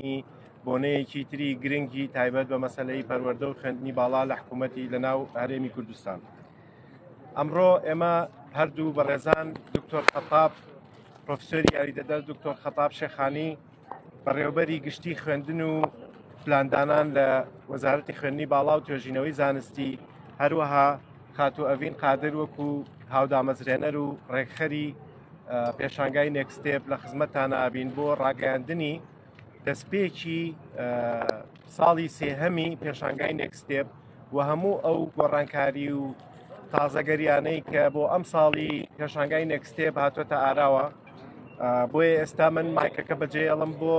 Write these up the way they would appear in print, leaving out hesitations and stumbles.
خوێندنی بۆنەیەکی تری گرنگی تایبەت بە مەسەلەی پەروەردە و خوێندنی باڵا لە حکوومەتی لەناو هەرێمی کوردستان. ئەمڕۆ ئێمە هەردوو بەڕێزان دکتۆر خەتاب پرۆفسۆری یاریدەدەر دکتۆر خەتاب شێخانی بەڕێوەبەری گشتی خوێندن و پلاندانان لە وەزارەتی خوێندنی باڵا و توێژینەوەی زانستی، هەروەها خاتو ئەڤین قادر وەکو هاودامەزرێنەر و ڕێکخەری پێشانگای نێکستێپ لە خزمەتتانە ئابین بۆ ڕاگەیاندنی دەستپێکی ساڵی سێهەمی پێشانگای نێکستێپ و هەموو ئەو گۆڕانکاری و تازەگەریانەی کە بۆ ئەم ساڵی پێشانگای نێکستێپ هاتوۆتە ئاراوە. بۆیە ئێستا من مایکەکە بەجێڵم بۆ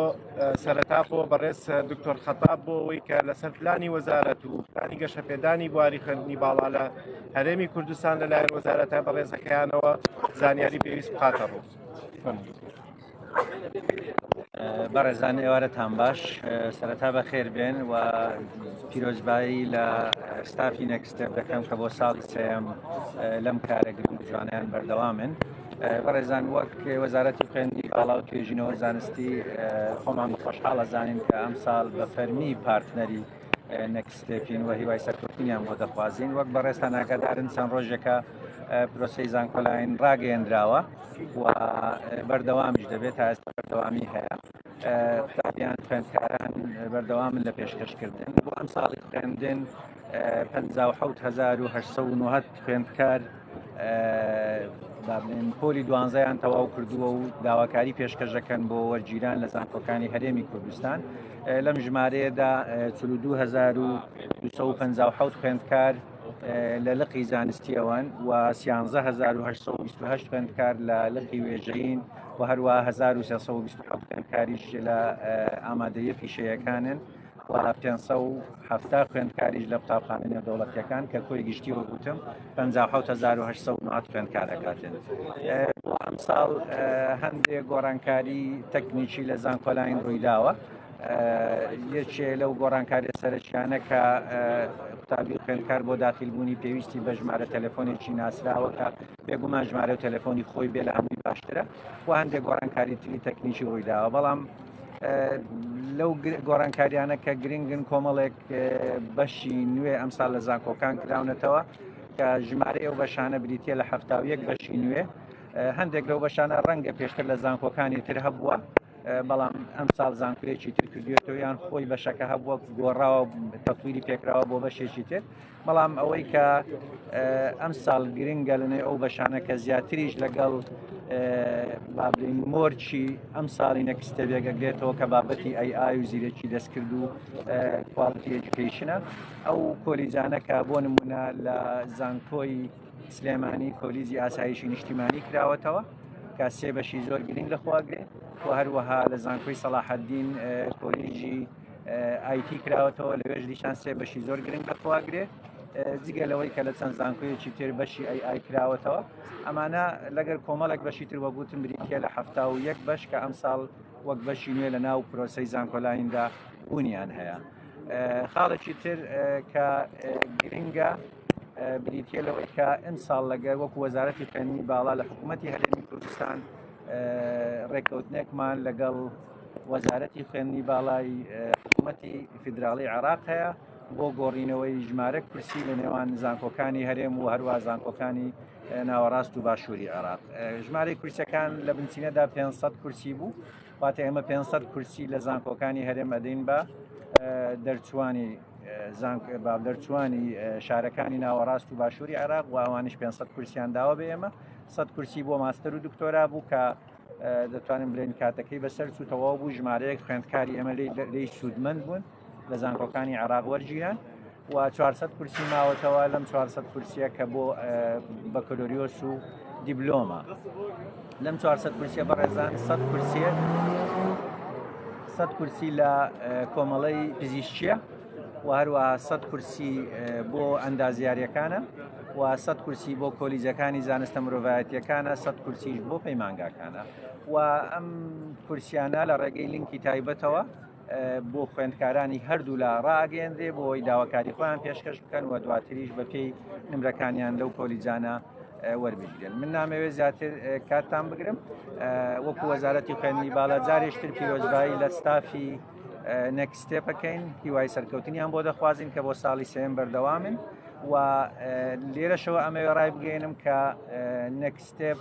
سەرەتا بۆ بەڕێز دکتۆر خەتاب بۆ ئەوەی کە لەسەر پلانی وەزارەت و پلانی گەشەپێدانی بواری خوێندنی باڵا لە هەرێمی کوردستان لەلایەن وەزارەتە بەڕێزەکەیانەوە زانیاری پێویست بخاتە ڕوو. بەڕێزان ئێوارەتان باش، سەرەتا بەخێر بێن و پیرۆزبایی لە ستافی نێکستێپ دەکەم کە بۆ ساڵی سێم لەم کارە گرنگ جوانیان بەردەوامن. بەڕێزان وەک وەزارەتی خوێندنی باڵا و توێژینەوە زانستی خۆمان خۆشحاڵە زانین کە ئەم ساڵ بە فەرمی پارتنەری نێکستێپین و هیوای سەرکەوتنیان بۆ دەخوازین. وەک بەڕێستان ئاگادارن چەند ڕۆژێکە پرۆسەی زانکۆلاین ڕاگەیەندراوە و بەردەوامیش دەبێت تا ئێستا بەردەوامی هەیە. قوتابیان خوێندکاران بەردەوامن لە پێشکەشکردن بۆ ئەم ساڵی خوێندن 57,890 خوێندکار پۆلی 12یان تەواو کردووە و داواکاری پێشکەشەکەن بۆ وەرگیران لە زانکۆکانی هەرێمی کوردستان. لەم ژمارەیەدا 42,257 خوێندکار لە لقی زانستی ئەوان و 13,828 خوێندکار لە لقی وێژەین و هەروە 1327 خوێندکاریش لە ئامادەیە فیشەیەکانن و 570 خوێندکاریش لە قوتابخانە نێودەوڵەتیەکان کە کۆی گشتی وەگوتم 57,890 خوێندکار دەکاتن. بۆ ئەم ساڵ هەندێک گۆڕانکاری تەکنیکی لە زانکۆلاین ڕوویداوە. یەکێ لەو گۆڕانکاریە سەرەکیانە کە قوتابی خوێندکار بۆ داخلبوونی پێویستی بە ژمارە تەلەفۆنێکی ناسراوە کە بێگومان ژمارە و تەلەفۆنی خۆی بێ لە هەمووی باشترە و هەندێک گۆڕانکاری تری تەکنیکی ڕوویداوە. بەڵام لەو گۆڕانکاریانە کە گرنگن کۆمەڵێک بەشی نوێ ئەمساڵ لە زانکۆکان کراونەتەوە کە ژمارە ئەو بەشانە بریتە لە 71 بەشی نوێ. هەندێک لەو بەشانە ڕەنگە پێشتر لە زانکۆکانی تر هەبووە، بەڵام ئەم ساڵ زانکۆیەکی تر کردوێتەوە یان خۆی بەشەکە هەبووە گۆڕاوە تەطویری پێکراوە بۆ بەشێکی تر. بەڵام ئەوەی کە ئەم ساڵ گرنگە لەنێ ئەو بەشانە کە زیاتریش لەگەڵ بابلین مۆرچی ئەم ساڵی نەکستێبێگەگرێتەوە کە بابەتی AI و زیرەکی دەستکرد و کواڵیتی ئێجوکیشنە. ئەو کۆلیجانە کە بۆ نمونە لە زانکۆی سلێمانی کۆلیزی ئاسایشی نیشتیمانی کراوەتەوە کە سێ بەشی زۆر گرنگ لەخواگرێت و هەروەها لە زانکۆی سەلاحەدین کۆلیژی IT کراوەتەوە لەوێژ دیشان سێ بەشی زۆر گرنگ لەخواگرێت. جگە لەوەی کە لە چەند زانکۆیەکی تر بەشی AI کراوەتەوە. ئەمانە لەگەر کۆمەڵێک بەشی تر وەگوتم بریتە لە 71 بەش کە ئەم ساڵ وەک بەشی نوێ لە ناو پرۆسەی زانکۆلایندا بوونیان هەیە. خاڵێکی تر کە گرنگە بریتە لەوەی کە ئەم ساڵ لەگەر وەکو وەزارەتی خوێندنی باڵا لە حکوومەتی هەرێمی کوردستان ڕێکەوتنێکمان لەگەڵ وەزارەتی خوێندنی باڵای حکوومەتی فیدراڵی عێراق هەیە بۆ گۆڕینەوەی ژمارە کورسی لە نێوان زانکۆکانی هەرێم و هەروە زانکۆکانی ناوەڕاست و باشووری عێراق. ژمارەی کورسەکان لە بنچینەدا 500 کورسی بوو، واتە ئێمە 500 کورسی لە زانکۆکانی هەرێم ئەدەین بە دەرچوانی شارەکانی ناوەڕاست و باشووری عێراق و ئەوانش 500 کورسیان داوە بە ئێمە. 100 کورسی بۆ ماستەر و دکتۆرا بوو کە دەتوانین بڵێن کاتەکەی بەسەر چووتەوە بوو. ژمارەیەک خوێندکاری ئێمە لی سوودمەند بوون لە زانکۆکانی عێراق وەرگیران و 400 کورسی ماوەتەوە لەم 400 کورسیە کە بۆ بەکەلۆریۆس و دیبلۆمە. لەم 400 کورسیە بەڕێزان 100 کورسی لە کۆمەڵەی پزیشکیە و هەروە 100 کورسی بۆ ئەندازیاریەکانە و 100 کورسی بۆ کۆلیجەکانی زانستە مرۆڤایەتیەکانە، 100 کورسیش بۆ پەیمانگاکانە و ئەم کورسیانە لە ڕێگەی لینکی تایبەتەوە بۆ خوێندکارانی هەردوو لە ڕاگەێنرێ بۆ ئەوی داواکاری خۆیان پێشکەش بکەن و دواتریش بە پێی نمرەکانیان لەو کۆلیجانە وەربگرن. من نامەوێت زیاتر کاتتان بگرم. وەکو وەزارەتی خوێندنی باڵا جارێشتر پیرۆزبایی لە ستافی نەکسستێپەکەین هیوای سەرکەوتنیان بۆ دەخوازین کە بۆ ساڵی سێم بەردەوامن و لێرەشەوە ئەمە ڕای بگەێنم کە نەکسستێپ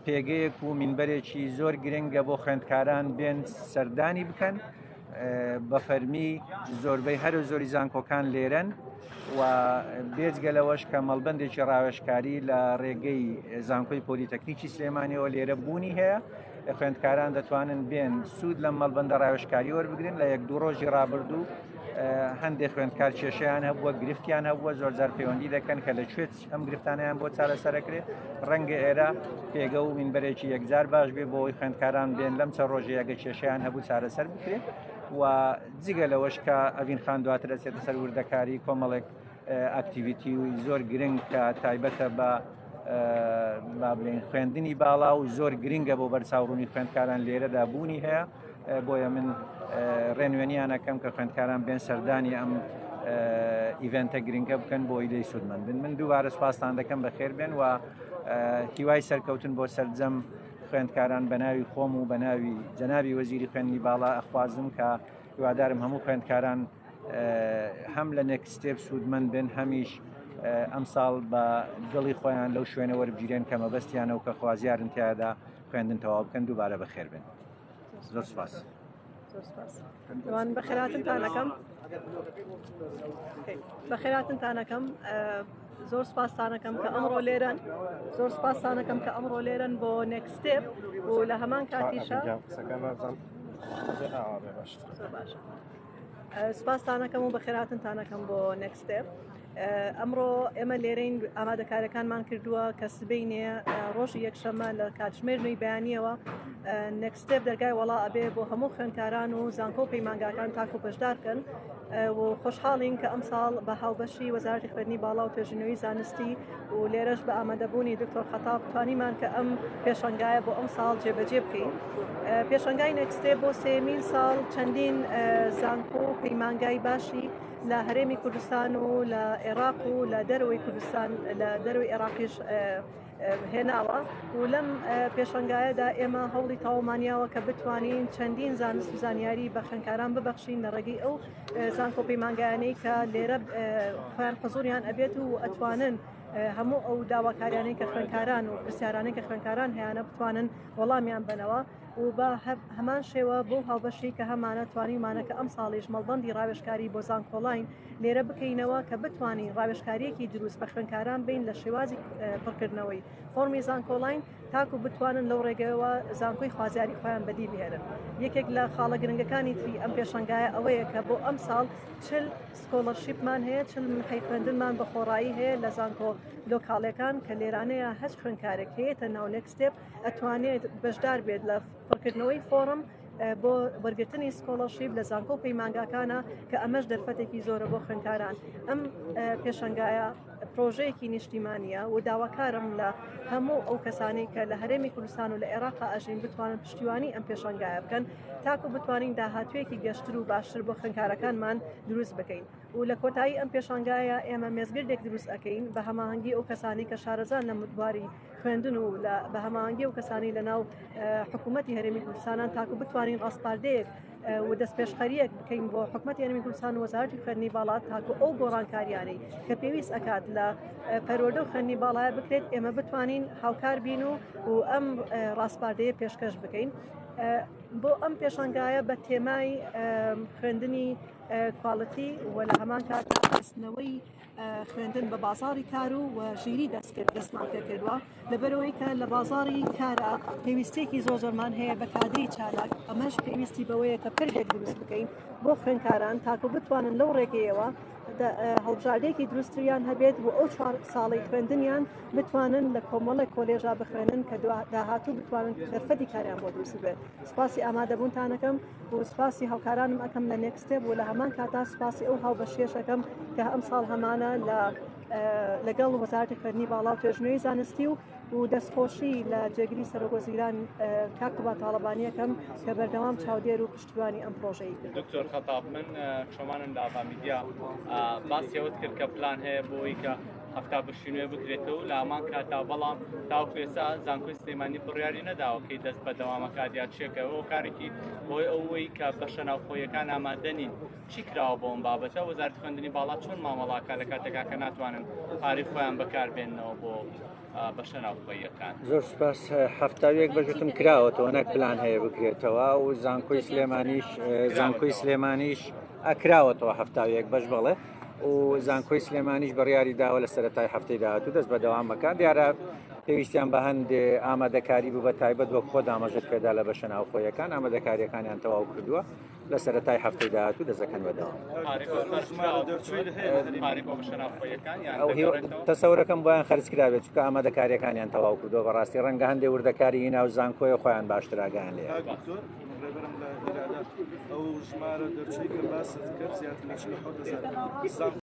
پێگەیەک و مینبەرێکی زۆر گرنگە بۆ خوێندکاران بێن سەردانی بکەن بە فەرمی زۆربەی هەر زۆری زانکۆکان لێرەن و بێجگە لەوەش کە مەڵبەندێکی ڕاوێژکاری لە ڕێگەی زانکۆی پۆلیتەکنیکی سلێمانیەوە لێرە بوونی هەیە خوێندکاران دەتوانن بێن سوود لە مەڵبەندە ڕاوێژکاری وەربگرن لە یەک دوو ڕۆژی ڕابردوو هەندێک خوێندکار کێشیان هەبووە گرفتیان هەبووە زۆرجار پەیوەندی دەکەن کە لەکوێت ئەم گرفتانیان بۆ چارەسەرەکرێت ڕەنگە ئێرە پێگە و مینبەرێکی یەکجار باش بێ بۆی خوێندکاران بێن لەم چە ڕۆژەیەگە کێشیان هەبوو چارەسەر بکرێت و جگە لەوەش کە ئەڤین خان دواتر دەچێتە سەر وردەکاری کۆمەڵێک ئاکتیڤیتی و زۆر گرنگ کە تایبەتە بە بڵێن خوێندنی باڵا و زۆر گرنگە بۆ بەرچاوڕوونی خوێندکاران لێرەدا بوونی هەیە بۆیە من ڕێنوێنیانەکەم کە خوێندکاران بێن سەردانی ئەم ئیڤنتە گرنگە بکەن بۆ ئیدەی سوودمەند بن. من دووبارە سوپاسان دەکەم بەخێر بێن و هیوای سەرکەوتن بۆ سەرجەم خوێندکاران بە ناوی خۆم و بە ناوی جەنابی وەزیری خوێندنی باڵا ئەخوازم کە هیوادارم هەموو خوێندکاران هەم لە نێکستێپ سوودمەند بن هەمیش ئەم ساڵ بە دڵی خۆیان لەو شوێنە وەربگیرێن کە مەبەستیانە و کە خوازیارن تیادا خوێندن تەواو بکەن دووبارە بەخێر بن. زۆر سپاس. وان بەخێراتنتانەکەم بەخێراتنتانەکەم زۆر سپاسانەکەم کە ئەمڕۆ لێرن زۆر سپاسانەکەم کە ئەمڕۆ لێرن بۆ نێکستێپ و لە هەمان کاتیشە سپاسانەکەم و بەخێراتنتانەکەم بۆ نێکستێپ. ئەمڕۆ ئێمە لێرەین ئامادەکارەکانمان کردووە کە سبەینێ ڕۆژی یەکشەمە لە کاتژمێژنەوەی بەیانیەوە نێکستێپ دەرگای وڵا ئەبێ بۆ هەموو خوێندکاران و زانکۆ و پەیمانگاکان تاکو بەشدارکەن و خۆشحاڵین کە ئەم ساڵ بە هاوبەشی وەزارەتی خوێندنی باڵا و توێژینەوەی زانستی و لێرەش بە ئامادەبوونی دکتۆر خەتاب توانیمان کە ئەم پێشەنگایە بۆ ئەم ساڵ جێبەجێ بکەین. پێشەنگای نێکستێپ بۆ سێمین ساڵ چەندین زانکۆ و پەیمانگای باشی لە هەرێمی کوردستان و لە عێراق و لە دەرەوەی کوردستان لە دەروی عێراقیش هێناوە و لەم پێشەنگایەدا ئێمە هەوڵی تاوامانیاوە کە بتوانین چەندین زانست و زانیاری بە خوێندکاران ببەخشین لە ڕێگەی ئەو زانکۆ پەیمانگایانەی کە لێرە خۆیان حزوریان ئەبێت و ئەتوانن هەموو ئەو داواکاریانەی کە خوێندکاران و پرسیارانەی کە خوێندکاران هەیەە بتوانن وەڵامیان بنەوە و بە هەمان شێوە بۆ هاوبەشی کە هەمانە توانیمانە کە ئەم ساڵیش مەڵبەندی ڕاوێژکاری بۆ زانکۆڵین لێرە بکەینەوە کە بتوانین ڕاوێژکاریەکی دروست بە خوێندکاران بین لە شێوازی پڕکردنەوەی فۆرمی زانکۆڵین تاکو بتوانن لەو ڕێگەوە زانکۆی خوازیاری خۆیان بەدی بهێنن. یەکێک لە خاڵە گرنگەکانی تری ئەم پێشەنگایە ئەوەیە کە بۆ ئەم ساڵ چل سکۆلەرشیپمان هەیە چل منحەی خوێندنمان بە خۆڕایی هەیە لە زانکۆ لۆکاڵەکان کە لێرانەیە هەچ خوێندکارێک هەیەتە ناو نێکستێپ ئەتوانێت بەشدار بێت لە پڕکردنەوەی فۆرم بۆ وەرگرتنی سکۆلەرشیپ لە زانکۆ و پەیمانگاکانە کە ئەمەش دەرفەتێکی زۆرە بۆ خوێندکاران. ئەم پێشەنگایە پرۆژەیەکی نیشتیمانیە و داواکارم لە هەموو ئەو کەسانی کە لە هەرێمی کوردستان و لە عێراق ئاژین بتوانن پشتیوانی ئەم پێشەنگایە بکەن تاکو بتوانین داهاتوێکی گەشتر و باشتر بۆ خوێندکارەکانمان دروست بکەین و لە کۆتایی ئەم پێشەنگایە ئێمە مێزگردێک دروست ئەەکەین بە هەماهەنگی ئەو کەسانی کە شارەزان لە مدواری خوێندن و بە هەماهەنگی ئەو کەسانی لە ناو حکوومەتی هەرێمی کوردستانان تاکو بتوانین ڕاستپاردەیەک و دەست پێشخەریەک بکەین بۆ حکوومەتی هەرێمی کوردستان و وەزارەتی خوێندنی باڵا تاکو ئەو گۆڕانکاریانەی کە پێویست ئەکات لە پەروەردە و خوێندنی باڵایە بکرێت ئێمە بتوانین هاوکار بین و ئەم ڕاستپاردەیە پێشکەش بکەین. بۆ ئەم پێشەنگایە بە تێمای خوێندنی کواڵەتی و لە هەمان کاتدا خستنەوەی خوێندن بە بازاری کار و ژیری دەستمان پێ کردووە لەبەرەوەی کە لە بازاری کارە پێویستێکی زۆرمان هەیە بە کادری چالاک ئەمەش پێویستی بەوەیە کە پردێک دروست بکەین بۆ خوێندکاران تاکو بتوانن لەو ڕێگەیەوە هەڵبژاردێکی دروستریان هەبێت بۆ ئەو 4 ساڵی خوێندنیان بتوانن لە کۆمەڵی کۆلێژا بخوێنن کە داهاتوو بتوانن دەرفەتی کاریان بۆ دروست بێت. سپاسی ئامادەبوونتانەکەم و سپاسی هاوکارانم ئەەکەم لە نێکستێپ و لە هەمان کاتا سپاسی ئەو هاوبەشێشەکەم کە ئەم ساڵ هەمانە لەگەڵ وەزارەتی خوێندنی باڵا و توێژینەوەی زانستی و دەستخۆشی لە جێگری سەرۆکوەزیران کاکوبا تاڵەبانیەکەم کە بەردەوام چاودێر و پشتیوانی ئەم پرۆژەی کرد. دکتۆر خەتاب من شۆمانم لە ئاڤامیدیا باسیەوەت کرد کە پلان هەیە بۆی کە هەفتا بشینوێ بکرێتەوە لە ئامان کاتا بەڵام تاوکو ئێستا زانکۆی سلێمانی بڕیاری نەداوەکەی دەست بە دەوامەکات چێکەوە کارێکی بۆی ئەوەی کە بەشە ناوخۆیەکان ئامادەنین چی کراوە بۆ ئەم بابەتە وەزارەتی خوێندنی باڵا چۆن مامەڵاکە لە کاتێکا کە ناتوانن پارەی خۆیان بەکاربێننەوە بۆ بەشە ناوخۆیەکان. زۆر سپاس. هەفتاوێک بەژتم کراوەتەوە نەک پلان هەیە بکرێتەوە و زانکۆی سلێمانیش ئەکراوەتەوە هەفتاوێک بەش بڵێ و زانکۆی سلێمانیش بڕیاری داوە لە سەرەتای هەفتەی داهاتوو دەست بە دەوامەکان دیارە پێویستیان بە هەندێ ئامادەکاری بوو بە تایبەت وەک خۆ دامەژت پێدا لە بەشە ناوخۆیەکان ئامادەکاریەکانیان تەواو کردووە لە سەرەتای هەفتەی داهاتوو دەستەکەن بەدەوام. تەسەورەکەم بۆیان خەرج کرابێت چکە ئامادەکاریەکانیان تەواو کردووە بەڕاستی ڕەنگە هەندێک وردەکاری ناو زانکۆیە خۆیان باشتراگەیان لێ. ئەو ژمارە دەرچووی کە باست کرد زیاتر لە 40,000